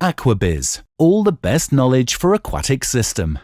AQUABIZ, all the best knowledge for aquatic system.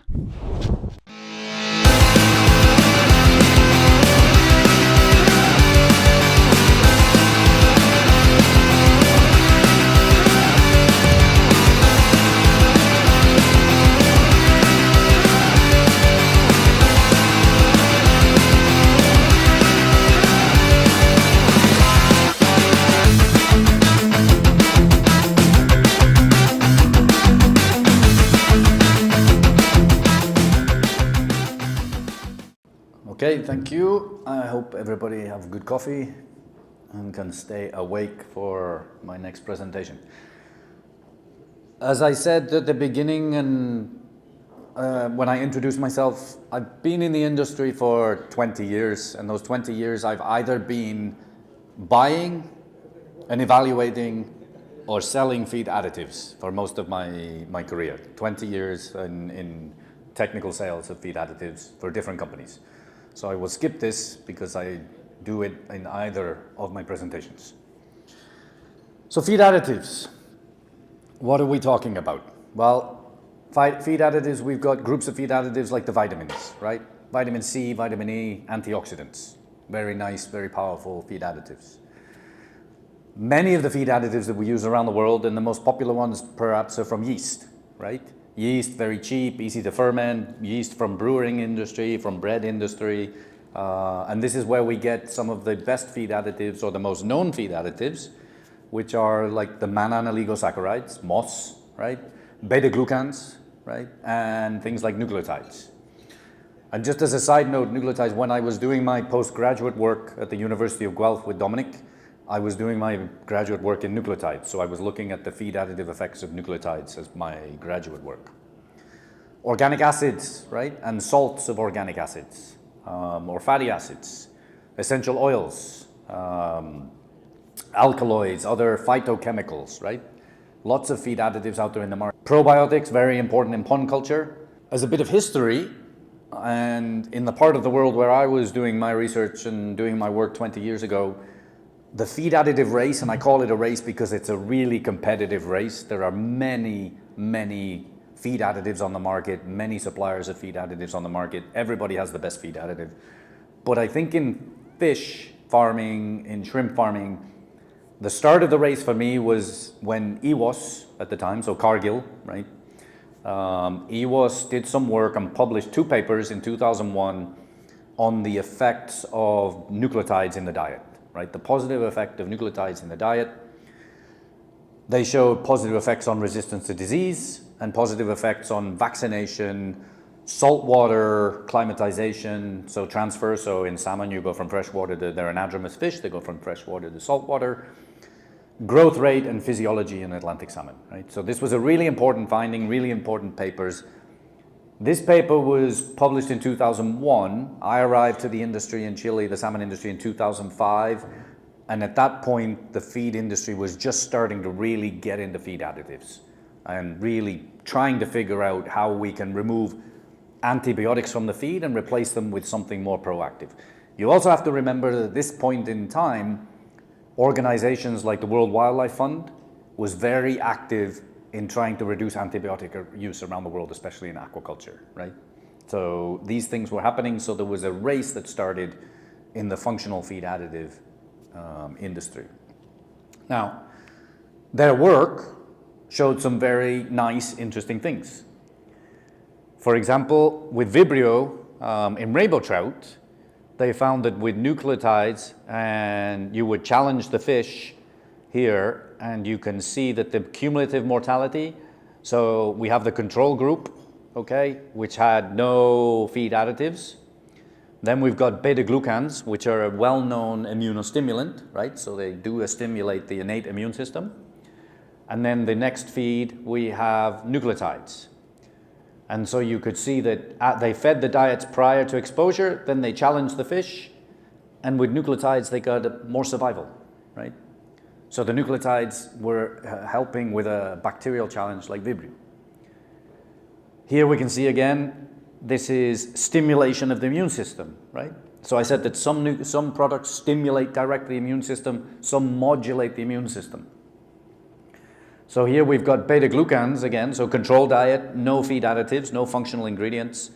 Okay, thank you. I hope everybody have good coffee and can stay awake for my next presentation. As I said at the beginning and when I introduced myself, I've been in the industry for 20 years, and those 20 years I've either been buying and evaluating or selling feed additives for most of my career. 20 years in technical sales of feed additives for different companies. So I will skip this because I do it in either of my presentations. So feed additives, what are we talking about? Well, feed additives, we've got groups of feed additives like the vitamins, right? Vitamin C, vitamin E, antioxidants. Very nice, very powerful feed additives. Many of the feed additives that we use around the world, and the most popular ones perhaps are from yeast, right? Yeast, very cheap, easy to ferment, yeast from brewing industry, from bread industry. And this is where we get some of the best feed additives or the most known feed additives, which are like the mannan-oligosaccharides, MOS, right? Beta-glucans, right? And things like nucleotides. And just as a side note, nucleotides, when I was doing my postgraduate work at the University of Guelph with Dominic, I was doing my graduate work in nucleotides, so I was looking at the feed additive effects of nucleotides as my graduate work. Organic acids, right, and salts of organic acids, or fatty acids, essential oils, alkaloids, other phytochemicals, right? Lots of feed additives out there in the market. Probiotics, very important in pond culture. As a bit of history, and in the part of the world where I was doing my research and doing my work 20 years ago, the feed additive race, and I call it a race because it's a really competitive race. There are many, many feed additives on the market, many suppliers of feed additives on the market. Everybody has the best feed additive. But I think in fish farming, in shrimp farming, the start of the race for me was when EWOS at the time, so Cargill, right? EWOS did some work and published 2 papers in 2001 on the effects of nucleotides in the diet. Right, the positive effect of nucleotides in the diet. They showed positive effects on resistance to disease and positive effects on vaccination, saltwater climatization, so transfer. So in salmon, you go from freshwater to, they're anadromous fish, they go from freshwater to saltwater. Growth rate and physiology in Atlantic salmon, right? So this was a really important finding, really important papers. This paper was published in 2001. I arrived to the industry in Chile, the salmon industry, in 2005. And at that point, the feed industry was just starting to really get into feed additives and really trying to figure out how we can remove antibiotics from the feed and replace them with something more proactive. You also have to remember that at this point in time, organizations like the World Wildlife Fund was very active in trying to reduce antibiotic use around the world, especially in aquaculture, right? So these things were happening, so there was a race that started in the functional feed additive industry. Now, their work showed some very nice, interesting things. For example, with Vibrio in rainbow trout, they found that with nucleotides, and you would challenge the fish here, and you can see that the cumulative mortality, so we have the control group, okay, which had no feed additives. Then we've got beta-glucans, which are a well-known immunostimulant, right? So they do stimulate the innate immune system. And then the next feed, we have nucleotides. And so you could see that they fed the diets prior to exposure, then they challenged the fish, and with nucleotides, they got more survival, right? So the nucleotides were helping with a bacterial challenge like Vibrio. Here we can see again, this is stimulation of the immune system, right? So I said that some products stimulate directly the immune system, some modulate the immune system. So here we've got beta-glucans again, so controlled diet, no feed additives, no functional ingredients.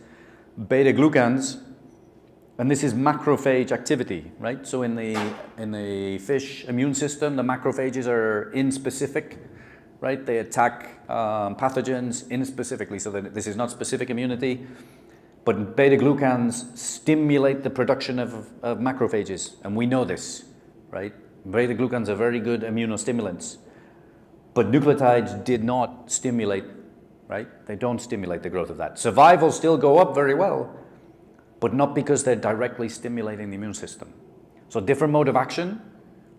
Beta-glucans, and this is macrophage activity, right? So in the fish immune system, the macrophages are inspecific, right? They attack pathogens inspecifically, so that this is not specific immunity. But beta-glucans stimulate the production of macrophages, and we know this, right? Beta-glucans are very good immunostimulants. But nucleotides did not stimulate, right? They don't stimulate the growth of that. Survival still go up very well, but not because they're directly stimulating the immune system. So different mode of action,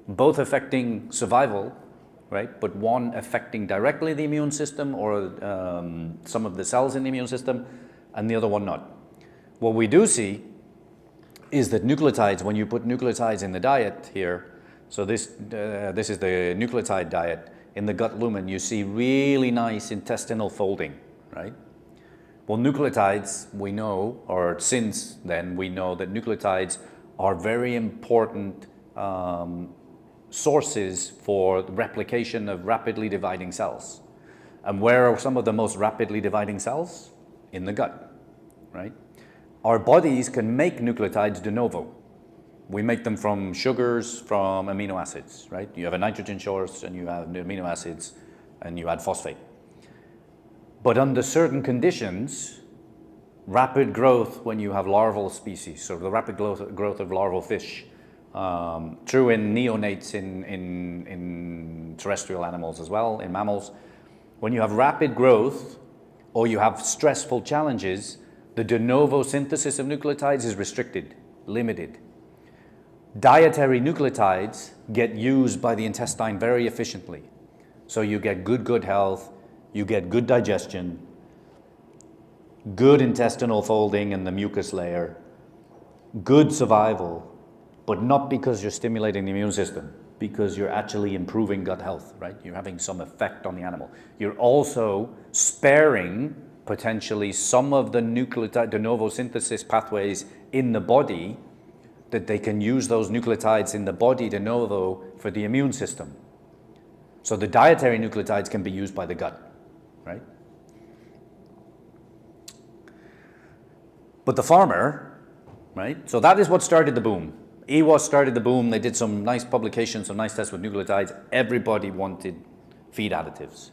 both affecting survival, right? But one affecting directly the immune system or some of the cells in the immune system, and the other one not. What we do see is that nucleotides, when you put nucleotides in the diet here, so this is the nucleotide diet, in the gut lumen, you see really nice intestinal folding, right? Well, nucleotides, we know, or since then, we know that nucleotides are very important sources for the replication of rapidly dividing cells. And where are some of the most rapidly dividing cells? In the gut, right? Our bodies can make nucleotides de novo. We make them from sugars, from amino acids, right? You have a nitrogen source and you have amino acids and you add phosphate. But under certain conditions, rapid growth when you have larval species, so the rapid growth of larval fish, true in neonates in terrestrial animals as well, in mammals. When you have rapid growth or you have stressful challenges, the de novo synthesis of nucleotides is restricted, limited. Dietary nucleotides get used by the intestine very efficiently. So you get good gut health, you get good digestion, good intestinal folding in the mucus layer, good survival, but not because you're stimulating the immune system, because you're actually improving gut health, right? You're having some effect on the animal. You're also sparing potentially some of the nucleotide de novo synthesis pathways in the body, that they can use those nucleotides in the body de novo for the immune system. So the dietary nucleotides can be used by the gut, right? But the farmer, right? So that is what started the boom. AQUA started the boom. They did some nice publications, some nice tests with nucleotides. Everybody wanted feed additives.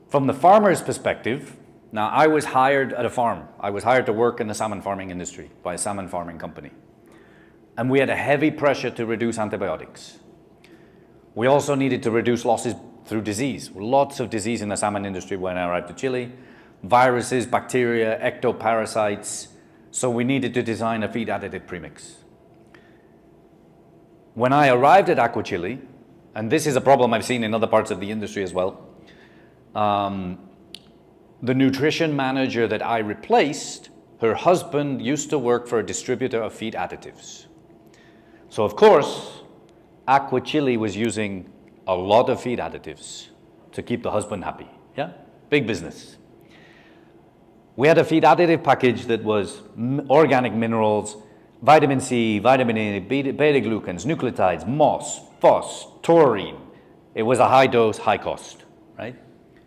From the farmer's perspective, now I was hired at a farm. I was hired to work in the salmon farming industry by a salmon farming company. And we had a heavy pressure to reduce antibiotics. We also needed to reduce losses through disease. Lots of disease in the salmon industry when I arrived to Chile. Viruses, bacteria, ectoparasites. So we needed to design a feed additive premix. When I arrived at Aqua and this is a problem I've seen in other parts of the industry as well, the nutrition manager that I replaced, her husband used to work for a distributor of feed additives. So of course, Aqua was using a lot of feed additives to keep the husband happy, yeah? Big business. We had a feed additive package that was organic minerals, vitamin C, vitamin A, beta-glucans, nucleotides, moss, phos, taurine. It was a high dose, high cost, right?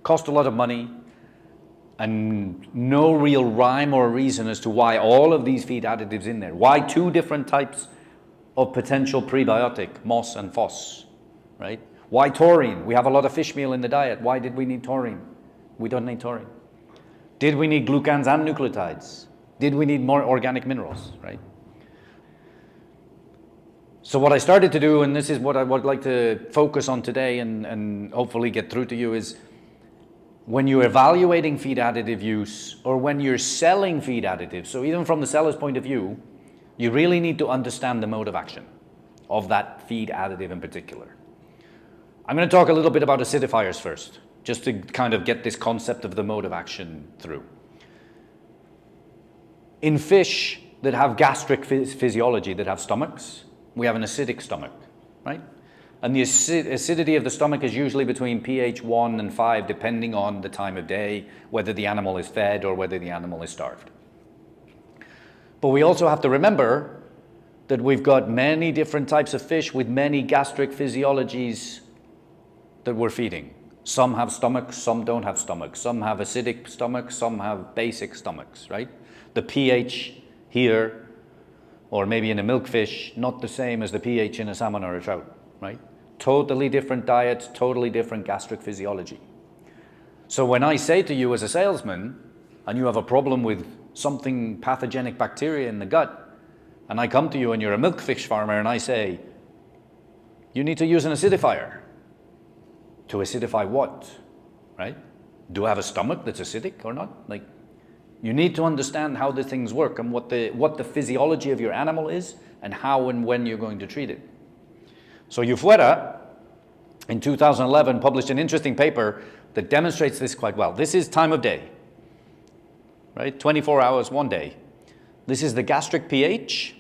Cost a lot of money, and no real rhyme or reason as to why all of these feed additives in there. Why two different types of potential prebiotic, moss and phos, right? Why taurine? We have a lot of fish meal in the diet. Why did we need taurine? We don't need taurine. Did we need glucans and nucleotides? Did we need more organic minerals, right? So what I started to do, and this is what I would like to focus on today and hopefully get through to you, is when you're evaluating feed additive use or when you're selling feed additives, so even from the seller's point of view, you really need to understand the mode of action of that feed additive in particular. I'm going to talk a little bit about acidifiers first, just to kind of get this concept of the mode of action through. In fish that have gastric physiology, that have stomachs, we have an acidic stomach, right? And the acidity of the stomach is usually between pH 1 and 5, depending on the time of day, whether the animal is fed or whether the animal is starved. But we also have to remember that we've got many different types of fish with many gastric physiologies that we're feeding. Some have stomachs, some don't have stomachs. Some have acidic stomachs, some have basic stomachs, right? The pH here, or maybe in a milkfish, not the same as the pH in a salmon or a trout, right? Totally different diets, totally different gastric physiology. So when I say to you as a salesman, and you have a problem with something pathogenic bacteria in the gut, and I come to you and you're a milkfish farmer and I say, you need to use an acidifier. To acidify what, right? Do I have a stomach that's acidic or not? Like, you need to understand how the things work and what the physiology of your animal is and how and when you're going to treat it. So Wittaya, in 2011, published an interesting paper that demonstrates this quite well. This is time of day, right? 24 hours, one day. This is the gastric pH,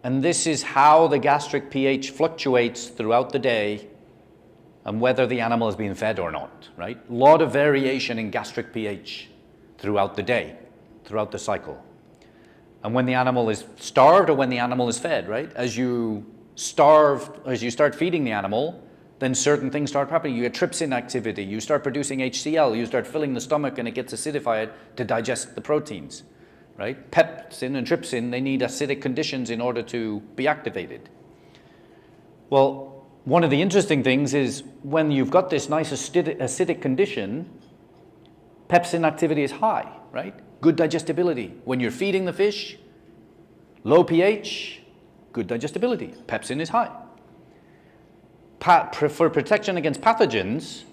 and this is how the gastric pH fluctuates throughout the day and whether the animal is being fed or not, right? A lot of variation in gastric pH throughout the day, throughout the cycle. And when the animal is starved or when the animal is fed, right? As you start feeding the animal, then certain things start happening. You get trypsin activity, you start producing HCl, you start filling the stomach and it gets acidified to digest the proteins, right? Pepsin and trypsin, they need acidic conditions in order to be activated. Well, one of the interesting things is when you've got this nice acidic condition, pepsin activity is high, right? Good digestibility. When you're feeding the fish, low pH, good digestibility. Pepsin is high. For protection against pathogens,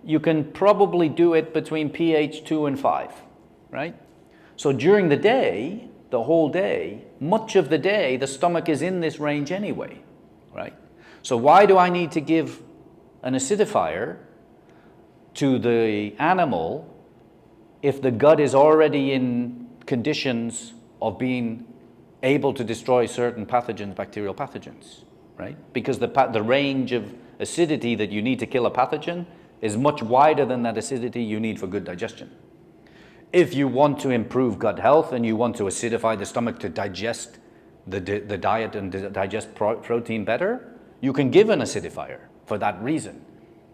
you can probably do it between pH 2 and 5, right? So during the day, the whole day, much of the day, the stomach is in this range anyway, right? So why do I need to give an acidifier to the animal if the gut is already in conditions of being able to destroy certain pathogens, bacterial pathogens, right? Because the range of acidity that you need to kill a pathogen is much wider than that acidity you need for good digestion. If you want to improve gut health and you want to acidify the stomach to digest the diet and digest protein better, you can give an acidifier for that reason,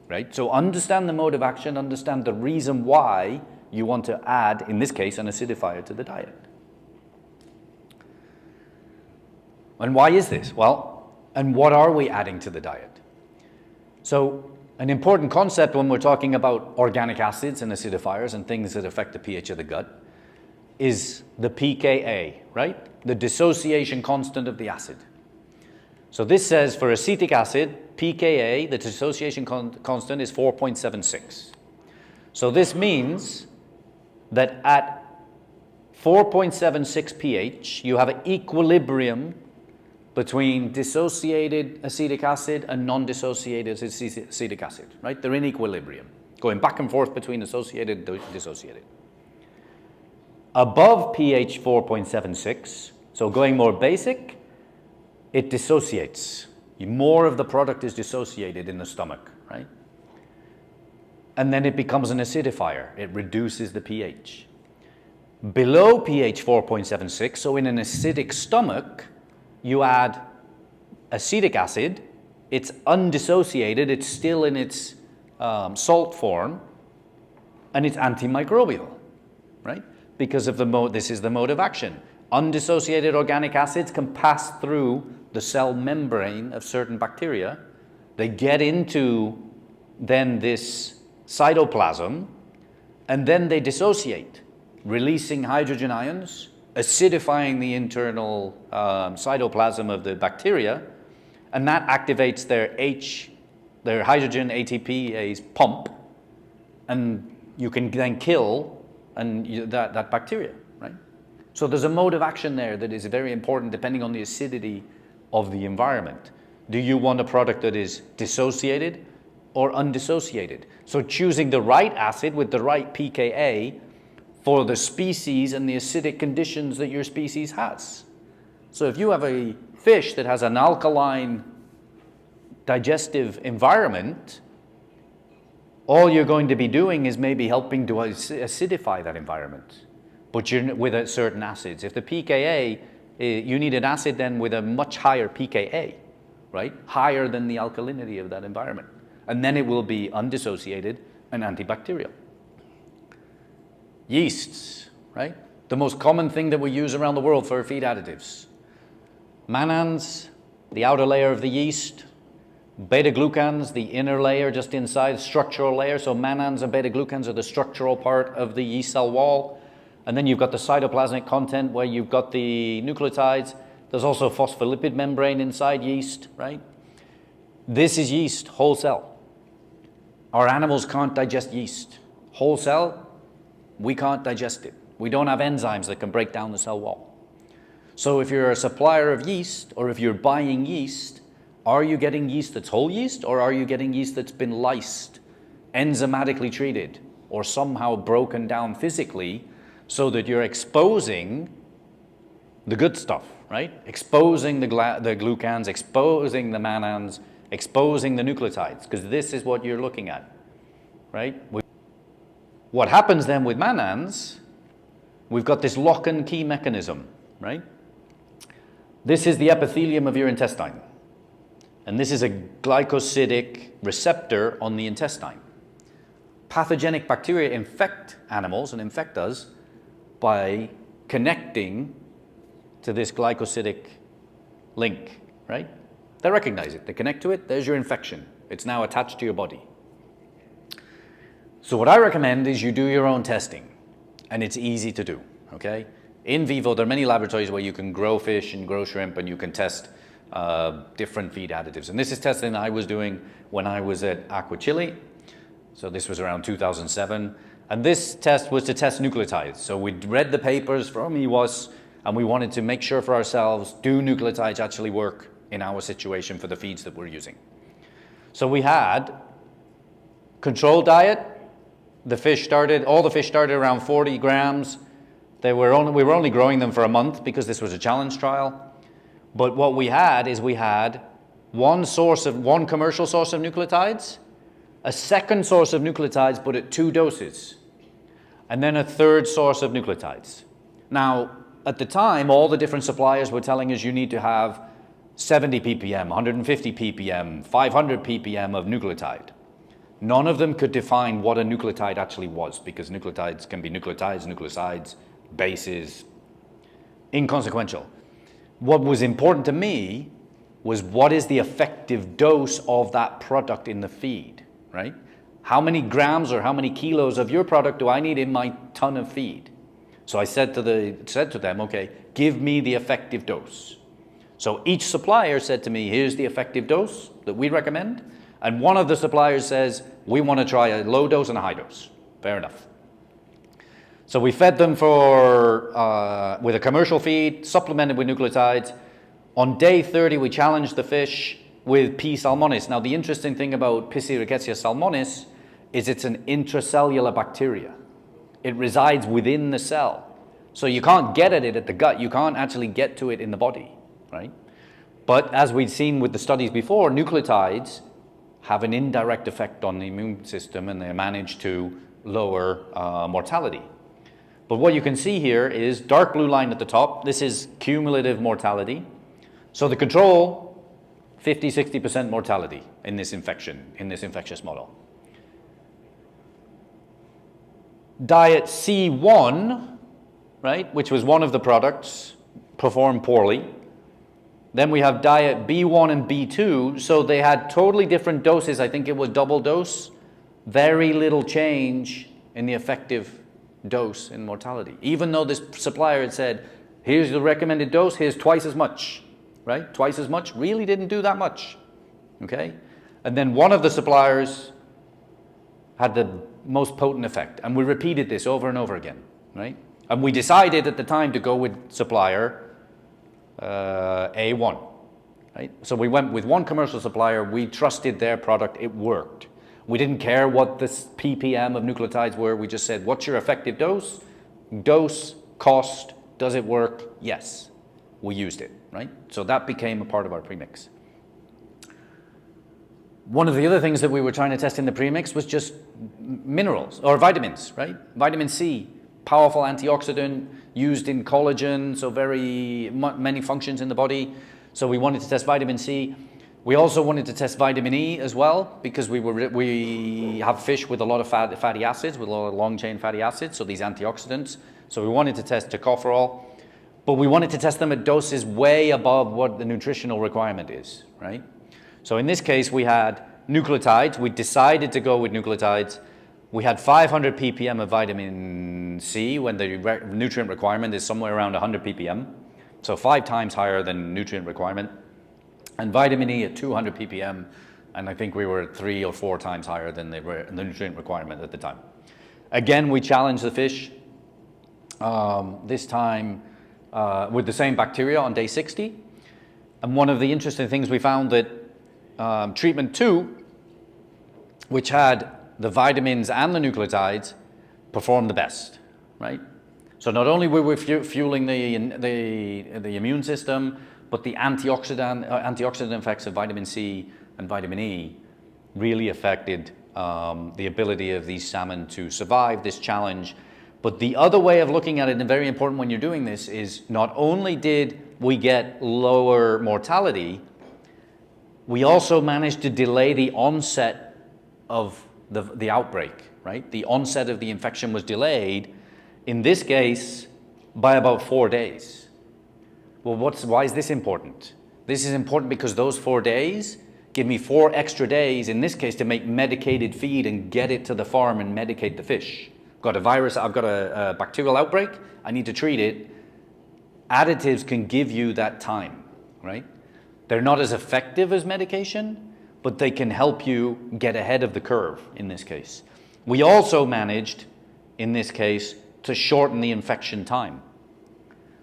right? So understand the mode of action, understand the reason why you want to add, in this case, an acidifier to the diet. And why is this? Well, and what are we adding to the diet? So an important concept when we're talking about organic acids and acidifiers and things that affect the pH of the gut is the pKa, right? The dissociation constant of the acid. So this says for acetic acid, pKa, the dissociation constant is 4.76. So this means that at 4.76 pH, you have an equilibrium between dissociated acetic acid and non-dissociated acetic acid, right? They're in equilibrium, going back and forth between associated and dissociated. Above pH 4.76, so going more basic, it dissociates. More of the product is dissociated in the stomach, right? And then it becomes an acidifier. It reduces the pH. Below pH 4.76, so in an acidic stomach, you add acetic acid. It's undissociated. It's still in its salt form, and it's antimicrobial, right? Because of this is the mode of action. Undissociated organic acids can pass through the cell membrane of certain bacteria. They get into then this cytoplasm, and then they dissociate, releasing hydrogen ions, acidifying the internal cytoplasm of the bacteria, and that activates their hydrogen ATPase pump, and you can then kill that bacteria, right? So there's a mode of action there that is very important depending on the acidity of the environment. Do you want a product that is dissociated or undissociated? So choosing the right acid with the right pKa for the species and the acidic conditions that your species has. So if you have a fish that has an alkaline digestive environment, all you're going to be doing is maybe helping to acidify that environment, but you're with certain acids. If the pKa, you need an acid then with a much higher pKa, right? Higher than the alkalinity of that environment. and then it will be undissociated and antibacterial. Yeasts, right? The most common thing that we use around the world for feed additives. Mannans, the outer layer of the yeast. Beta-glucans, the inner layer just inside, structural layer. So mannans and beta-glucans are the structural part of the yeast cell wall. And then you've got the cytoplasmic content where you've got the nucleotides. There's also a phospholipid membrane inside yeast, right? This is yeast, whole cell. Our animals can't digest yeast. Whole cell, we can't digest it. We don't have enzymes that can break down the cell wall. So if you're a supplier of yeast, or if you're buying yeast, are you getting yeast that's whole yeast, or are you getting yeast that's been lysed, enzymatically treated, or somehow broken down physically so that you're exposing the good stuff, right? Exposing the glucans, exposing the mannans, exposing the nucleotides, because this is what you're looking at, right? What happens then with mannans, we've got this lock and key mechanism, right? This is the epithelium of your intestine. And this is a glycosidic receptor on the intestine. Pathogenic bacteria infect animals and infect us by connecting to this glycosidic link, right? They recognize it, they connect to it, there's your infection. It's now attached to your body. So what I recommend is you do your own testing, and it's easy to do, okay? In vivo, there are many laboratories where you can grow fish and grow shrimp and you can test different feed additives. And this is testing I was doing when I was at Aqua So this was around 2007. And this test was to test nucleotides. So we'd read the papers from EWAS and we wanted to make sure for ourselves, do nucleotides actually work in our situation for the feeds that we're using? So we had controlled diet. All the fish started around 40 grams. We were only growing them for a month because this was a challenge trial. But what we had is we had one commercial source of nucleotides, a second source of nucleotides, but at 2 doses, and then a third source of nucleotides. Now, at the time, all the different suppliers were telling us you need to have 70 ppm, 150 ppm, 500 ppm of nucleotide. None of them could define what a nucleotide actually was, because nucleotides can be nucleotides, nucleosides, bases, inconsequential. What was important to me was what is the effective dose of that product in the feed, right? How many grams or how many kilos of your product do I need in my ton of feed? So I said to them, okay, give me the effective dose. So each supplier said to me, here's the effective dose that we recommend. And one of the suppliers says, we want to try a low dose and a high dose. Fair enough. So we fed them with a commercial feed, supplemented with nucleotides. On day 30, we challenged the fish with P. salmonis. Now, the interesting thing about Rickettsia salmonis is it's an intracellular bacteria. It resides within the cell. So you can't get at it at the gut. You can't actually get to it in the body, right? But as we've seen with the studies before, nucleotides have an indirect effect on the immune system, and they manage to lower mortality. But what you can see here is dark blue line at the top. This is cumulative mortality. So the control, 50–60% mortality in this infection, in this infectious model. Diet C1, right, which was one of the products, performed poorly. Then we have diet B1 and B2. So they had totally different doses. I think it was double dose. Very little change in the effective dose in mortality. Even though this supplier had said, here's the recommended dose, here's twice as much, right? Twice as much really didn't do that much, okay? And then one of the suppliers had the most potent effect. And we repeated this over and over again, right? And we decided at the time to go with supplier A1, right? So we went with one commercial supplier, we trusted their product, it worked. We didn't care what the ppm of nucleotides were, we just said, what's your effective dose? Dose, cost, does it work? Yes. We used it, right? So that became a part of our premix. One of the other things that we were trying to test in the premix was just minerals, or vitamins, right? Vitamin C, powerful antioxidant, used in collagen, so very many functions in the body. So we wanted to test vitamin C. We also wanted to test vitamin E as well because we have fish with a lot of fatty acids, with a lot of long-chain fatty acids, so these antioxidants. So we wanted to test tocopherol, but we wanted to test them at doses way above what the nutritional requirement is, right? So in this case, we had nucleotides. We decided to go with nucleotides. We had 500 ppm of vitamin C when the nutrient requirement is somewhere around 100 ppm. So 5 times higher than nutrient requirement. And vitamin E at 200 ppm, and I think we were 3 or 4 times higher than the nutrient requirement at the time. Again, we challenged the fish, this time with the same bacteria on day 60. And one of the interesting things we found that treatment 2, which had the vitamins and the nucleotides, performed the best, right? So not only were we fueling the immune system, but the antioxidant effects of vitamin C and vitamin E really affected the ability of these salmon to survive this challenge. But the other way of looking at it, and very important when you're doing this, is not only did we get lower mortality, we also managed to delay the onset of the outbreak, right? The onset of the infection was delayed, in this case, by about 4 days. Well, why is this important? This is important because those 4 days give me 4 extra days, in this case, to make medicated feed and get it to the farm and medicate the fish. Got a virus, I've got a bacterial outbreak, I need to treat it. Additives can give you that time, right? They're not as effective as medication, but they can help you get ahead of the curve in this case. We also managed, in this case, to shorten the infection time.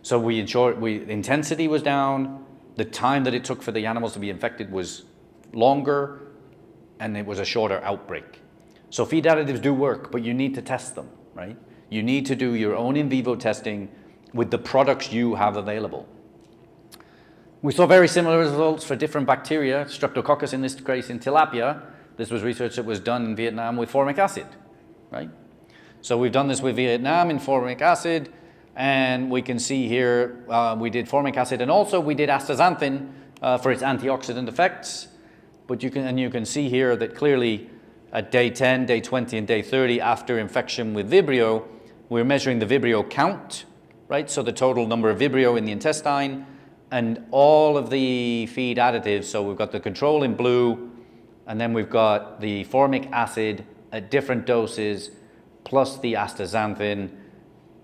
So intensity was down, the time that it took for the animals to be infected was longer, and it was a shorter outbreak. So feed additives do work, but you need to test them, right? You need to do your own in vivo testing with the products you have available. We saw very similar results for different bacteria, Streptococcus in this case in tilapia. This was research that was done in Vietnam with formic acid, right? So we've done this with Vietnam in formic acid, and we can see here we did formic acid, and also we did astaxanthin for its antioxidant effects. But you can see here that clearly at day 10, day 20, and day 30 after infection with Vibrio, we're measuring the Vibrio count, right? So the total number of Vibrio in the intestine, and all of the feed additives. So we've got the control in blue, and then we've got the formic acid at different doses, plus the astaxanthin,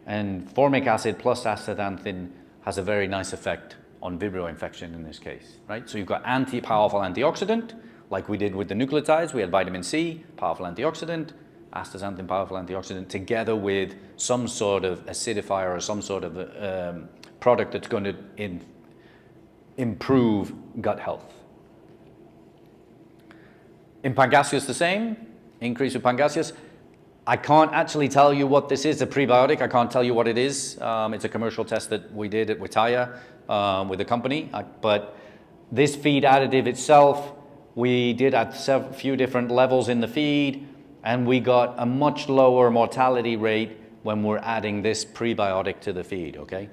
and formic acid plus astaxanthin has a very nice effect on Vibrio infection in this case, right? So you've got powerful antioxidant, like we did with the nucleotides. We had vitamin C, powerful antioxidant, astaxanthin, powerful antioxidant, together with some sort of acidifier or some sort of product that's going to improve gut health. In Pangasius, the same, increase with Pangasius. I can't actually tell you what this is, a prebiotic. I can't tell you what it is. It's a commercial test that we did at Wittaya with the company. But this feed additive itself, we did at a few different levels in the feed, and we got a much lower mortality rate when we're adding this prebiotic to the feed, okay?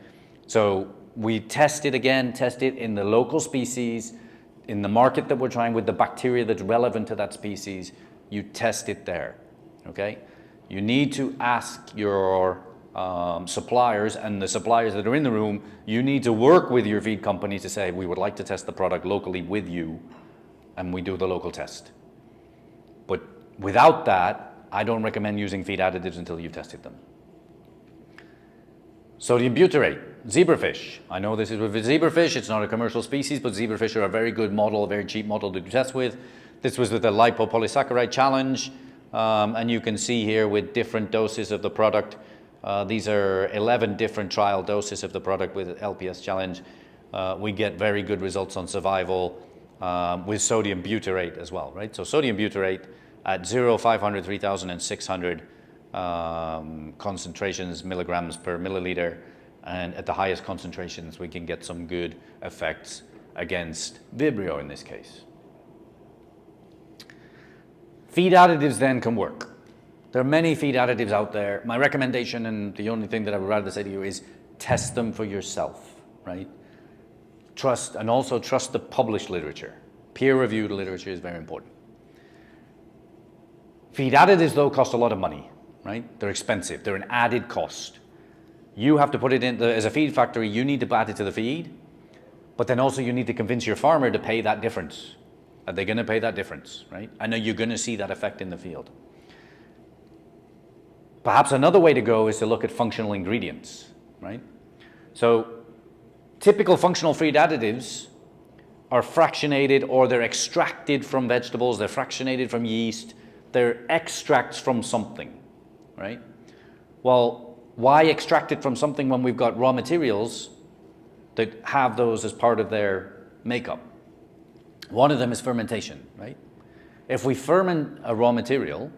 So we test it in the local species, in the market that we're trying with the bacteria that's relevant to that species. You test it there, okay? You need to ask your suppliers, and the suppliers that are in the room, you need to work with your feed company to say, we would like to test the product locally with you, and we do the local test. But without that, I don't recommend using feed additives until you've tested them. Sodium butyrate, zebrafish. I know this is with zebrafish, it's not a commercial species, but zebrafish are a very good model, a very cheap model to test with. This was with the lipopolysaccharide challenge. And you can see here with different doses of the product. These are 11 different trial doses of the product with LPS challenge. We get very good results on survival with sodium butyrate as well, right? So sodium butyrate at 0, 500, 3,000, and 600 concentrations, milligrams per milliliter. And at the highest concentrations, we can get some good effects against Vibrio in this case. Feed additives then can work. There are many feed additives out there. My recommendation, and the only thing that I would rather say to you, is test them for yourself, right? Trust, and also trust the published literature. Peer-reviewed literature is very important. Feed additives, though, cost a lot of money, right? They're expensive. They're an added cost. You have to put it in, as a feed factory, you need to add it to the feed, but then also you need to convince your farmer to pay that difference. Are they going to pay that difference, right? I know you're going to see that effect in the field. Perhaps another way to go is to look at functional ingredients, right? So typical functional feed additives are fractionated, or they're extracted from vegetables, they're fractionated from yeast, they're extracts from something, right? Well, why extract it from something when we've got raw materials that have those as part of their makeup? One of them is fermentation, right? If we ferment a raw material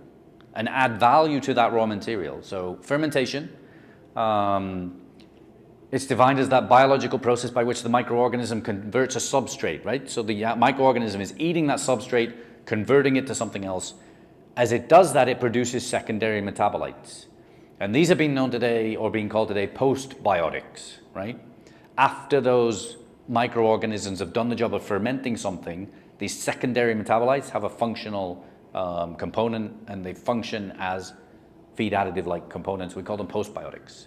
and add value to that raw material, so fermentation, it's defined as that biological process by which the microorganism converts a substrate, right? So the microorganism is eating that substrate, converting it to something else. As it does that, it produces secondary metabolites. And these have been known today, or being called today, postbiotics, right? After those microorganisms have done the job of fermenting something, these secondary metabolites have a functional component, and they function as feed additive-like components. We call them postbiotics.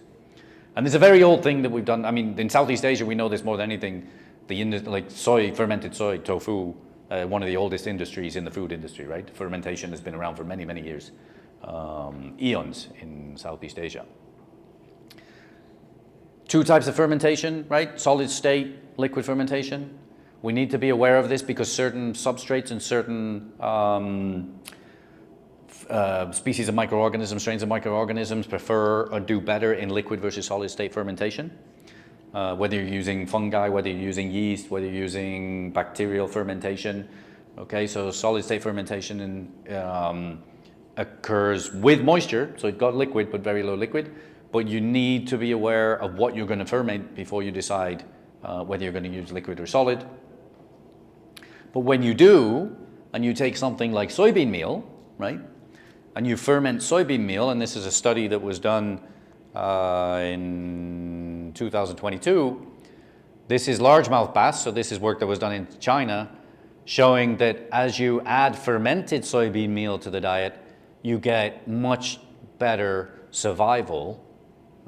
And it's a very old thing that we've done. I mean, in Southeast Asia, we know this more than anything. Like soy, fermented soy, tofu, one of the oldest industries in the food industry, right? Fermentation has been around for many, many years, eons in Southeast Asia. Two types of fermentation, right? Solid state, liquid fermentation. We need to be aware of this because certain substrates and certain species of microorganisms, strains of microorganisms prefer or do better in liquid versus solid state fermentation. Whether you're using fungi, whether you're using yeast, whether you're using bacterial fermentation. Okay, so solid state fermentation occurs with moisture, so it got liquid but very low liquid. But you need to be aware of what you're going to ferment before you decide whether you're going to use liquid or solid. But when you do, and you take something like soybean meal, right, and you ferment soybean meal, and this is a study that was done in 2022, this is largemouth bass, so this is work that was done in China, showing that as you add fermented soybean meal to the diet, you get much better survival.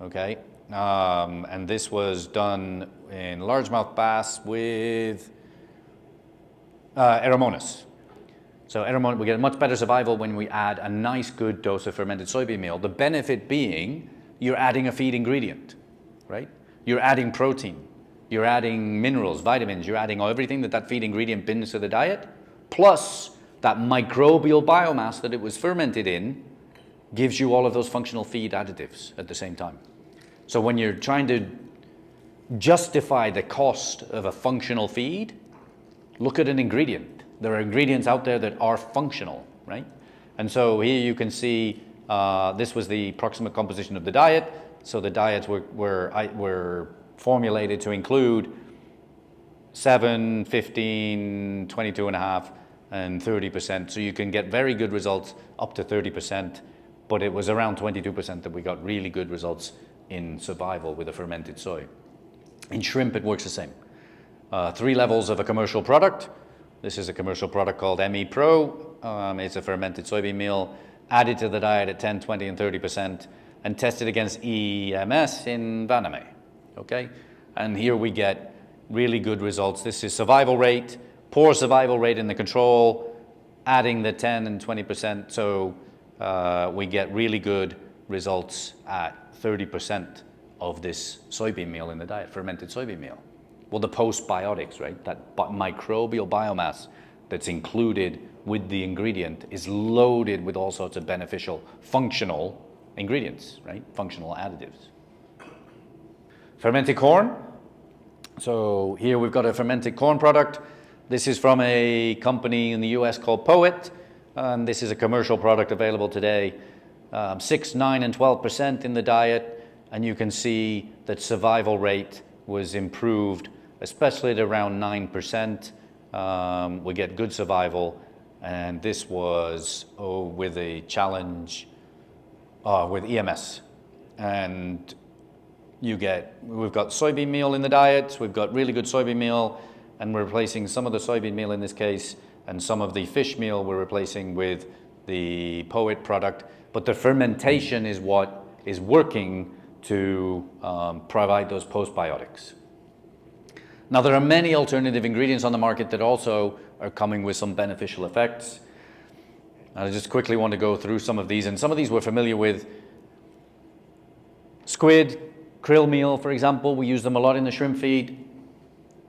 Okay, and this was done in largemouth bass with Eromonas. So we get a much better survival when we add a nice good dose of fermented soybean meal. The benefit being you're adding a feed ingredient, right? You're adding protein, you're adding minerals, vitamins, you're adding everything that feed ingredient brings to the diet, plus that microbial biomass that it was fermented in gives you all of those functional feed additives at the same time. So when you're trying to justify the cost of a functional feed, look at an ingredient. There are ingredients out there that are functional, right? And so here you can see this was the approximate composition of the diet. So the diets were formulated to include 7, 15, 22.5, and 30%. So you can get very good results up to 30%, but it was around 22% that we got really good results in survival with a fermented soy. In shrimp, it works the same. 3 levels of a commercial product. This is a commercial product called ME Pro. It's a fermented soybean meal added to the diet at 10, 20, and 30% and tested against EMS in Vaname. Okay? And here we get really good results. This is survival rate, poor survival rate in the control, adding the 10 and 20%. So we get really good results at 30% of this soybean meal in the diet, fermented soybean meal. Well, the postbiotics, right? That microbial biomass that's included with the ingredient is loaded with all sorts of beneficial functional ingredients, right? Functional additives. Fermented corn. So here we've got a fermented corn product. This is from a company in the US called Poet. And this is a commercial product available today. 6, 9, and 12% in the diet. And you can see that survival rate was improved, especially at around 9%. We get good survival, and this was with a challenge with EMS. And we've got soybean meal in the diet, we've got really good soybean meal, and we're replacing some of the soybean meal in this case, and some of the fish meal we're replacing with the POET product, but the fermentation is what is working to provide those postbiotics. Now, there are many alternative ingredients on the market that also are coming with some beneficial effects. And I just quickly want to go through some of these, and some of these we're familiar with. Squid, krill meal, for example, we use them a lot in the shrimp feed.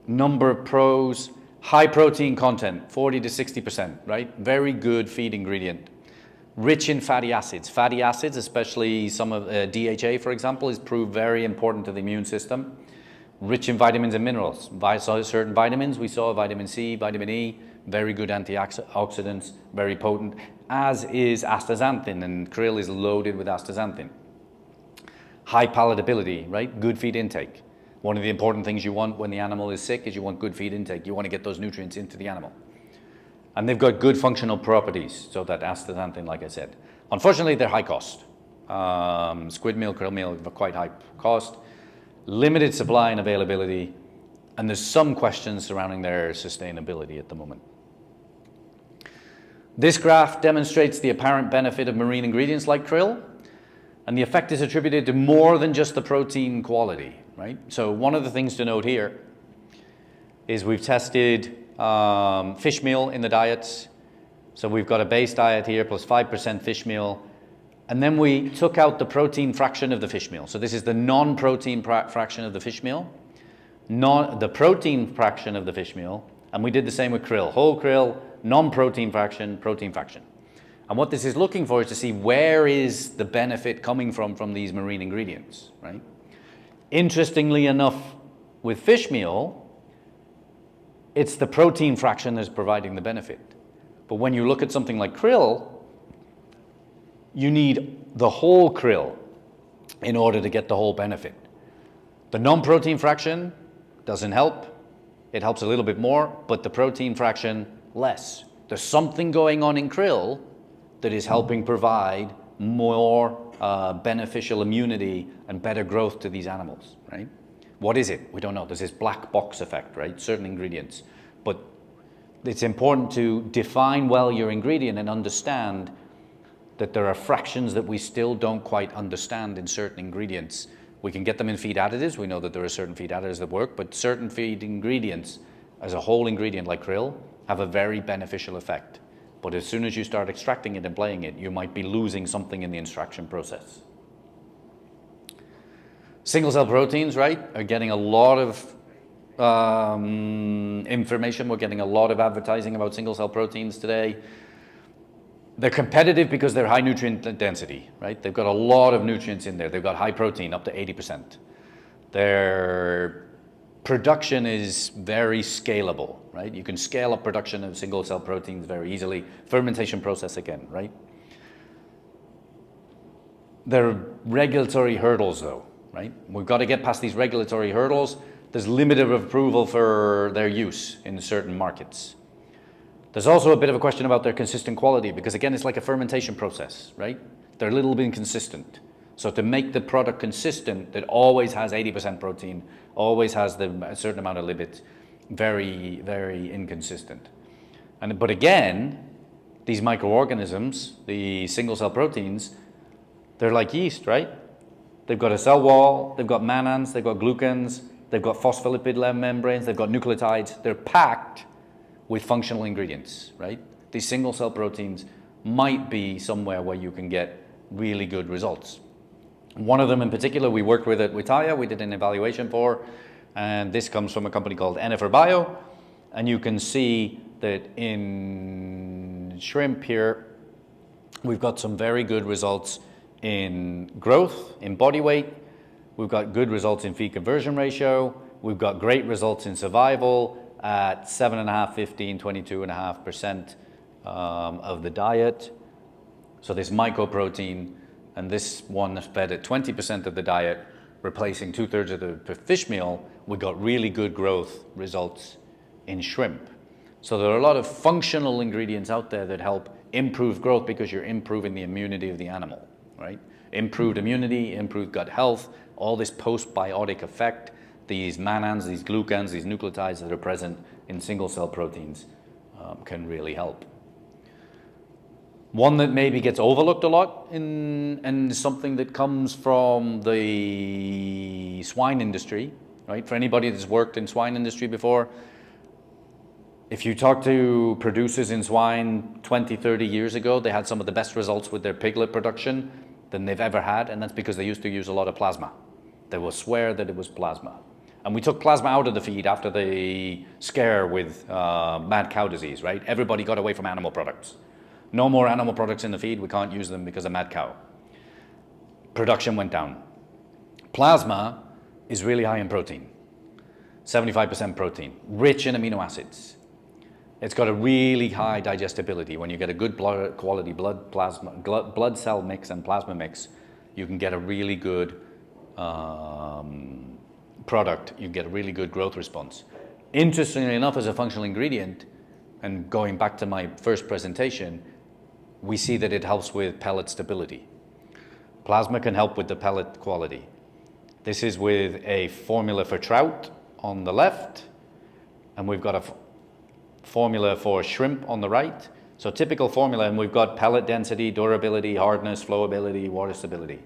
Number of pros, high protein content, 40 to 60%, right? Very good feed ingredient. Rich in fatty acids. Fatty acids, especially some of DHA, for example, is proved very important to the immune system. Rich in vitamins and minerals. Certain vitamins, we saw vitamin C, vitamin E, very good antioxidants, very potent, as is astaxanthin, and krill is loaded with astaxanthin. High palatability, right? Good feed intake. One of the important things you want when the animal is sick is you want good feed intake. You want to get those nutrients into the animal. And they've got good functional properties, so that astaxanthin, like I said. Unfortunately, they're high cost. Squid meal, krill meal are quite high cost. Limited supply and availability, and there's some questions surrounding their sustainability at the moment. This graph demonstrates the apparent benefit of marine ingredients like krill, and the effect is attributed to more than just the protein quality, right? So one of the things to note here is we've tested fish meal in the diets. So we've got a base diet here plus 5% fish meal. And then we took out the protein fraction of the fish meal. So this is the non-protein fraction of the fish meal, the protein fraction of the fish meal. And we did the same with krill, whole krill, non-protein fraction, protein fraction. And what this is looking for is to see where is the benefit coming from these marine ingredients, right? Interestingly enough, with fish meal, it's the protein fraction that's providing the benefit. But when you look at something like krill, you need the whole krill in order to get the whole benefit. The non-protein fraction doesn't help. It helps a little bit more, but the protein fraction less. There's something going on in krill that is helping provide more beneficial immunity and better growth to these animals, right? What is it? We don't know. There's this black box effect, right? Certain ingredients. But it's important to define well your ingredient and understand that there are fractions that we still don't quite understand in certain ingredients. We can get them in feed additives. We know that there are certain feed additives that work, but certain feed ingredients as a whole ingredient like krill have a very beneficial effect. But as soon as you start extracting it and playing it, you might be losing something in the extraction process. Single cell proteins, right, are getting a lot of information. We're getting a lot of advertising about single cell proteins today. They're competitive because they're high nutrient density, right? They've got a lot of nutrients in there. They've got high protein, up to 80%. Their production is very scalable, right? You can scale up production of single cell proteins very easily. Fermentation process again, right? There are regulatory hurdles though, right? We've got to get past these regulatory hurdles. There's limited approval for their use in certain markets. There's also a bit of a question about their consistent quality because again, it's like a fermentation process, right? They're a little bit inconsistent. So to make the product consistent that always has 80% protein, always has a certain amount of lipids, very, very inconsistent. But again, these microorganisms, the single cell proteins, they're like yeast, right? They've got a cell wall, they've got mannans, they've got glucans, they've got phospholipid membranes, they've got nucleotides. They're packed with functional ingredients, right? These single cell proteins might be somewhere where you can get really good results. One of them in particular we worked with at Wittaya, we did an evaluation for, and this comes from a company called Ennifer Bio, and you can see that in shrimp here, we've got some very good results in growth, in body weight. We've got good results in feed conversion ratio. We've got great results in survival at 7.5, 15, 22.5% of the diet. So this mycoprotein, and this one fed at 20% of the diet, replacing 2/3 of the fish meal, we got really good growth results in shrimp. So there are a lot of functional ingredients out there that help improve growth because you're improving the immunity of the animal, right? Improved immunity, improved gut health, all this postbiotic effect, these mannans, these glucans, these nucleotides that are present in single-cell proteins can really help. One that maybe gets overlooked a lot and something that comes from the swine industry, right? For anybody that's worked in swine industry before, if you talk to producers in swine 20, 30 years ago, they had some of the best results with their piglet production than they've ever had, and that's because they used to use a lot of plasma. They will swear that it was plasma. And we took plasma out of the feed after the scare with mad cow disease, right? Everybody got away from animal products. No more animal products in the feed, we can't use them because of mad cow. Production went down. Plasma is really high in protein, 75% protein, rich in amino acids. It's got a really high digestibility. When you get a good quality blood cell mix and plasma mix, you can get a really good product. You get a really good growth response. Interestingly enough, as a functional ingredient, and going back to my first presentation, we see that it helps with pellet stability. Plasma can help with the pellet quality. This is with a formula for trout on the left, and we've got a formula for shrimp on the right. So typical formula, and we've got pellet density, durability, hardness, flowability, water stability.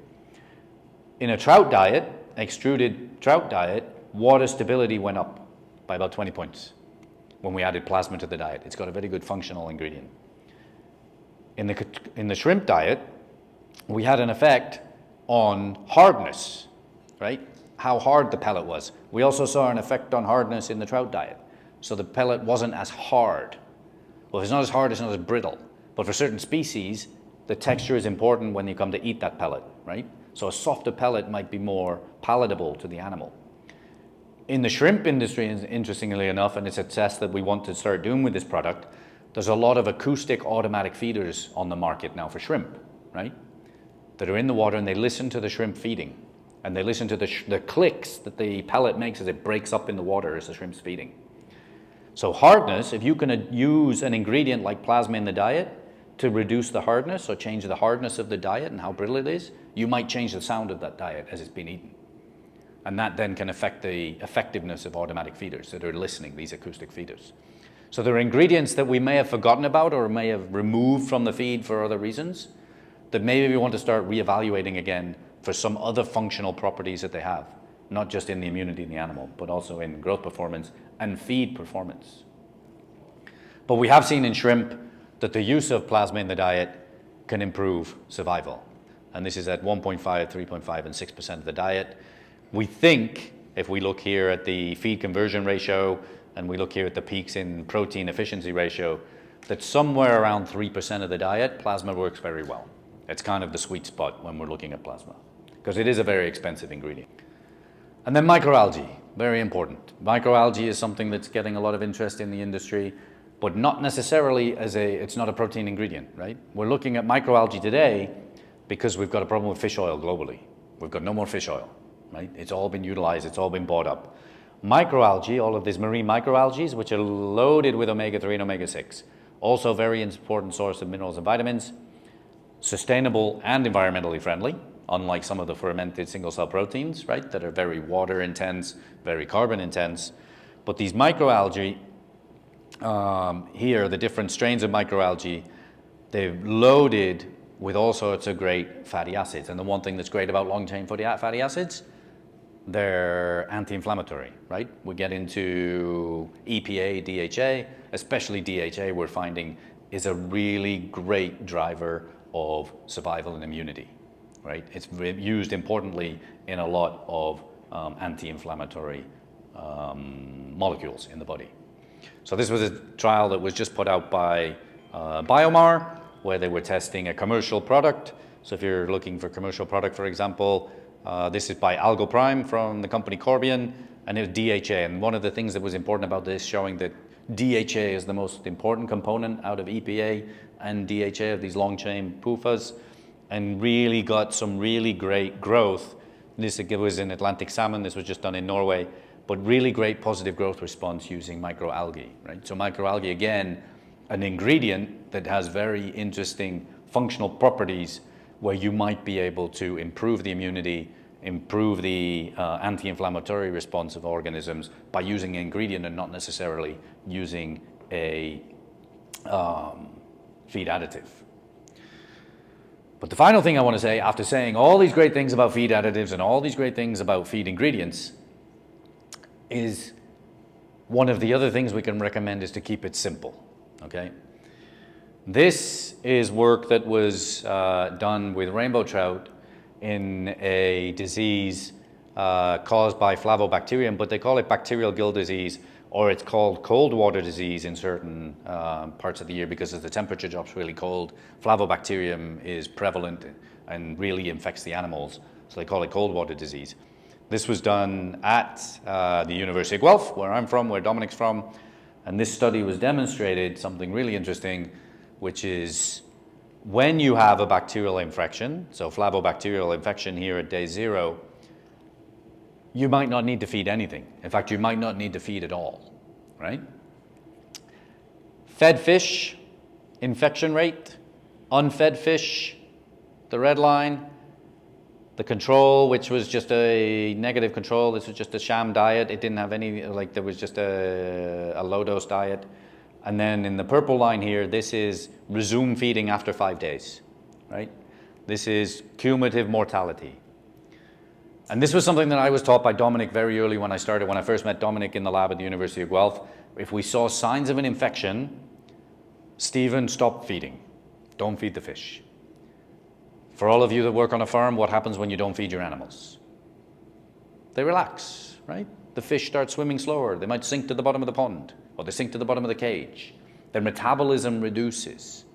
In a trout diet, extruded trout diet, water stability went up by about 20 points when we added plasma to the diet. It's got a very good functional ingredient. In the shrimp diet, we had an effect on hardness, right? How hard the pellet was. We also saw an effect on hardness in the trout diet. So the pellet wasn't as hard. Well, if it's not as hard, it's not as brittle. But for certain species, the texture is important when you come to eat that pellet, right? So a softer pellet might be more palatable to the animal. In the shrimp industry, interestingly enough, and it's a test that we want to start doing with this product, there's a lot of acoustic automatic feeders on the market now for shrimp, right? That are in the water and they listen to the shrimp feeding. And they listen to the clicks that the pellet makes as it breaks up in the water as the shrimp's feeding. So hardness, if you can use an ingredient like plasma in the diet to reduce the hardness or change the hardness of the diet and how brittle it is, you might change the sound of that diet as it's been eaten. And that then can affect the effectiveness of automatic feeders that are listening, these acoustic feeders. So there are ingredients that we may have forgotten about or may have removed from the feed for other reasons that maybe we want to start reevaluating again for some other functional properties that they have, not just in the immunity in the animal, but also in growth performance and feed performance. But we have seen in shrimp that the use of plasma in the diet can improve survival. And this is at 1.5, 3.5, and 6% of the diet. We think, if we look here at the feed conversion ratio, and we look here at the peaks in protein efficiency ratio, that somewhere around 3% of the diet, plasma works very well. It's kind of the sweet spot when we're looking at plasma, because it is a very expensive ingredient. And then microalgae, very important. Microalgae is something that's getting a lot of interest in the industry, but not necessarily it's not a protein ingredient, right? We're looking at microalgae today because we've got a problem with fish oil globally. We've got no more fish oil, right? It's all been utilized, it's all been bought up. Microalgae, all of these marine microalgae, which are loaded with omega-3 and omega-6, also a very important source of minerals and vitamins, sustainable and environmentally friendly, unlike some of the fermented single-cell proteins, right, that are very water intense, very carbon intense. But these microalgae, here, the different strains of microalgae, they're loaded with all sorts of great fatty acids. And the one thing that's great about long-chain fatty acids, they're anti-inflammatory, right? We get into EPA, DHA, especially DHA we're finding is a really great driver of survival and immunity, right? It's used importantly in a lot of anti-inflammatory molecules in the body. So this was a trial that was just put out by BioMar, where they were testing a commercial product. So if you're looking for commercial product, for example, this is by Algo Prime from the company Corbion, and it was DHA. And one of the things that was important about this, showing that DHA is the most important component out of EPA and DHA of these long-chain PUFAs, and really got some really great growth. This was in Atlantic salmon, this was just done in Norway, but really great positive growth response using microalgae, right? So microalgae, again, an ingredient that has very interesting functional properties where you might be able to improve the immunity, improve the anti-inflammatory response of organisms by using an ingredient and not necessarily using a feed additive. But the final thing I want to say, after saying all these great things about feed additives and all these great things about feed ingredients, is one of the other things we can recommend is to keep it simple, okay? This is work that was done with rainbow trout in a disease caused by flavobacterium, but they call it bacterial gill disease, or it's called cold water disease in certain parts of the year because as the temperature drops really cold, flavobacterium is prevalent and really infects the animals, so they call it cold water disease. This was done at the University of Guelph, where I'm from, where Dominic's from, and this study was demonstrated something really interesting, which is when you have a bacterial infection, so flavobacterial infection here at day 0, you might not need to feed anything. In fact, you might not need to feed at all, right? Fed fish, infection rate. Unfed fish, the red line. The control, which was just a negative control. This was just a sham diet. It didn't have any, like there was just a low-dose diet. And then in the purple line here, this is resume feeding after 5 days, right? This is cumulative mortality. And this was something that I was taught by Dominic very early when I first met Dominic in the lab at the University of Guelph. If we saw signs of an infection, Stephen, stop feeding. Don't feed the fish. For all of you that work on a farm, what happens when you don't feed your animals? They relax, right? The fish start swimming slower. They might sink to the bottom of the pond, or they sink to the bottom of the cage. Their metabolism reduces.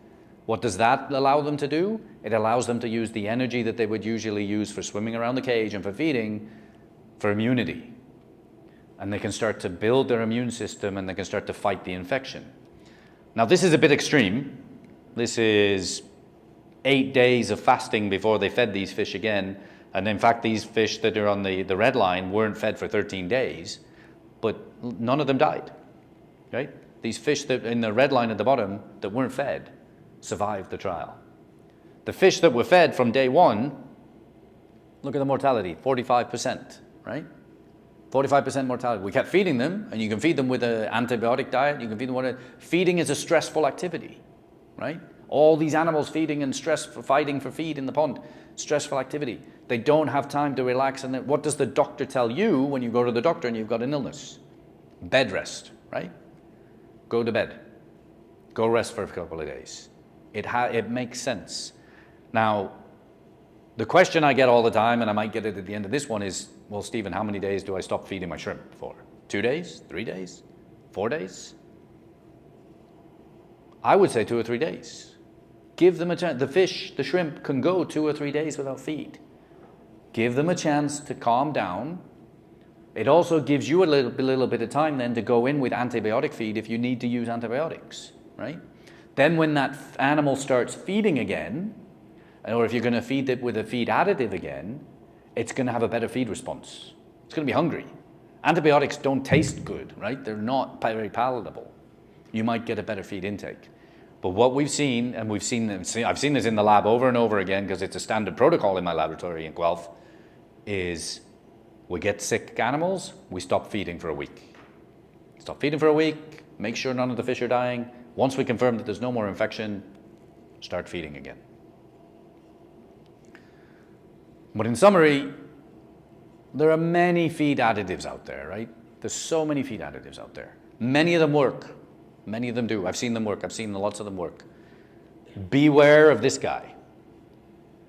What does that allow them to do? It allows them to use the energy that they would usually use for swimming around the cage and for feeding for immunity. And they can start to build their immune system and they can start to fight the infection. Now, this is a bit extreme. This is 8 days of fasting before they fed these fish again. And in fact, these fish that are on the red line weren't fed for 13 days, but none of them died, right? These fish that in the red line at the bottom that weren't fed survived the trial. The fish that were fed from day 1, look at the mortality, 45%, right? 45% mortality. We kept feeding them, and you can feed them with an antibiotic diet, you can feed them with feeding is a stressful activity, right? All these animals feeding and fighting for feed in the pond, stressful activity. They don't have time to relax. And what does the doctor tell you when you go to the doctor and you've got an illness? Bed rest, right? Go to bed. Go rest for a couple of days. It makes sense. Now, the question I get all the time, and I might get it at the end of this one, is, well, Stephen, how many days do I stop feeding my shrimp for? 2 days? 3 days? 4 days? I would say 2 or 3 days. Give them a chance. The fish, the shrimp can go 2 or 3 days without feed. Give them a chance to calm down. It also gives you a little bit of time then to go in with antibiotic feed if you need to use antibiotics, right? Then when that animal starts feeding again, or if you're going to feed it with a feed additive again, it's going to have a better feed response. It's going to be hungry. Antibiotics don't taste good, right? They're not very palatable. You might get a better feed intake. But what we've seen, and I've seen this in the lab over and over again because it's a standard protocol in my laboratory in Guelph, is we get sick animals, we stop feeding for a week. Stop feeding for a week, make sure none of the fish are dying. Once we confirm that there's no more infection, start feeding again. But in summary, there are many feed additives out there, right? There's so many feed additives out there. Many of them work. Many of them do. I've seen them work. I've seen lots of them work. Beware of this guy.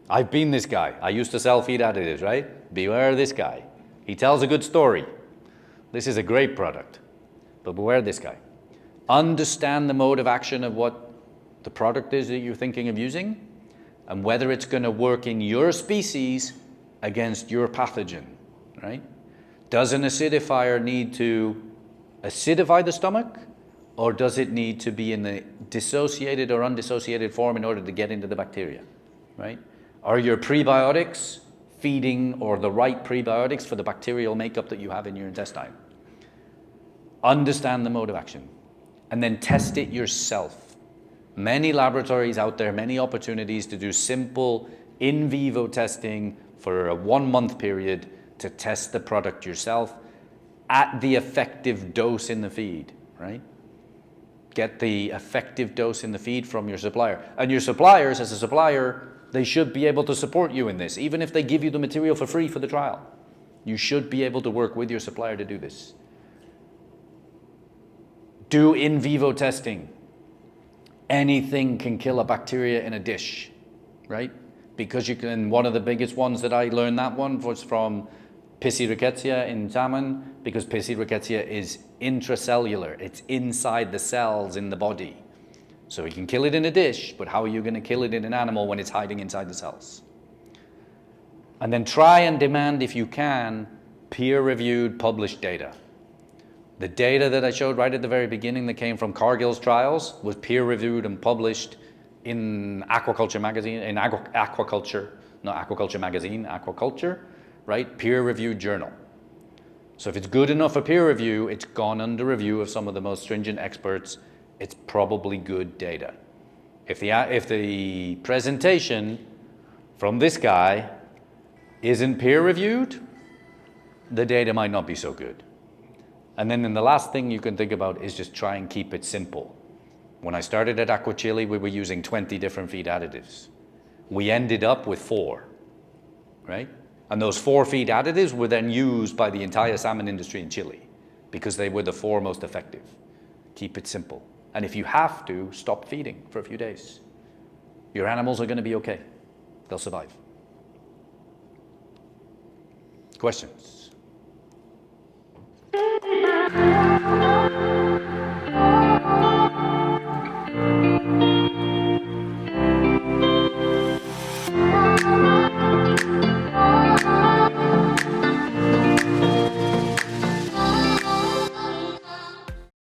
I've been this guy. I used to sell feed additives, right? Beware of this guy. He tells a good story. This is a great product, but beware of this guy. Understand the mode of action of what the product is that you're thinking of using and whether it's going to work in your species against your pathogen, right? Does an acidifier need to acidify the stomach, or does it need to be in the dissociated or undissociated form in order to get into the bacteria, right? Are your prebiotics feeding or the right prebiotics for the bacterial makeup that you have in your intestine? Understand the mode of action and then test it yourself. Many laboratories out there, many opportunities to do simple in vivo testing for a 1-month period to test the product yourself at the effective dose in the feed, right? Get the effective dose in the feed from your supplier. And your suppliers, as a supplier, they should be able to support you in this, even if they give you the material for free for the trial. You should be able to work with your supplier to do this. Do in vivo testing. Anything can kill a bacteria in a dish, right? Because you can, one of the biggest ones that I learned that one was from Pissy rickettsia in salmon, because Pissy rickettsia is intracellular. It's inside the cells in the body. So you can kill it in a dish, but how are you going to kill it in an animal when it's hiding inside the cells? And then try and demand, if you can, peer-reviewed published data. The data that I showed right at the very beginning that came from Cargill's trials was peer-reviewed and published in Aquaculture magazine, in Aquaculture, not Aquaculture magazine, Aquaculture, right? Peer-reviewed journal. So if it's good enough for peer review, it's gone under review of some of the most stringent experts, it's probably good data. If the presentation from this guy isn't peer-reviewed, the data might not be so good. And then the last thing you can think about is just try and keep it simple. When I started at Aqua Chile, we were using 20 different feed additives. We ended up with 4, right? And those 4 feed additives were then used by the entire salmon industry in Chile because they were the 4 most effective. Keep it simple. And if you have to, stop feeding for a few days. Your animals are going to be okay. They'll survive. Questions?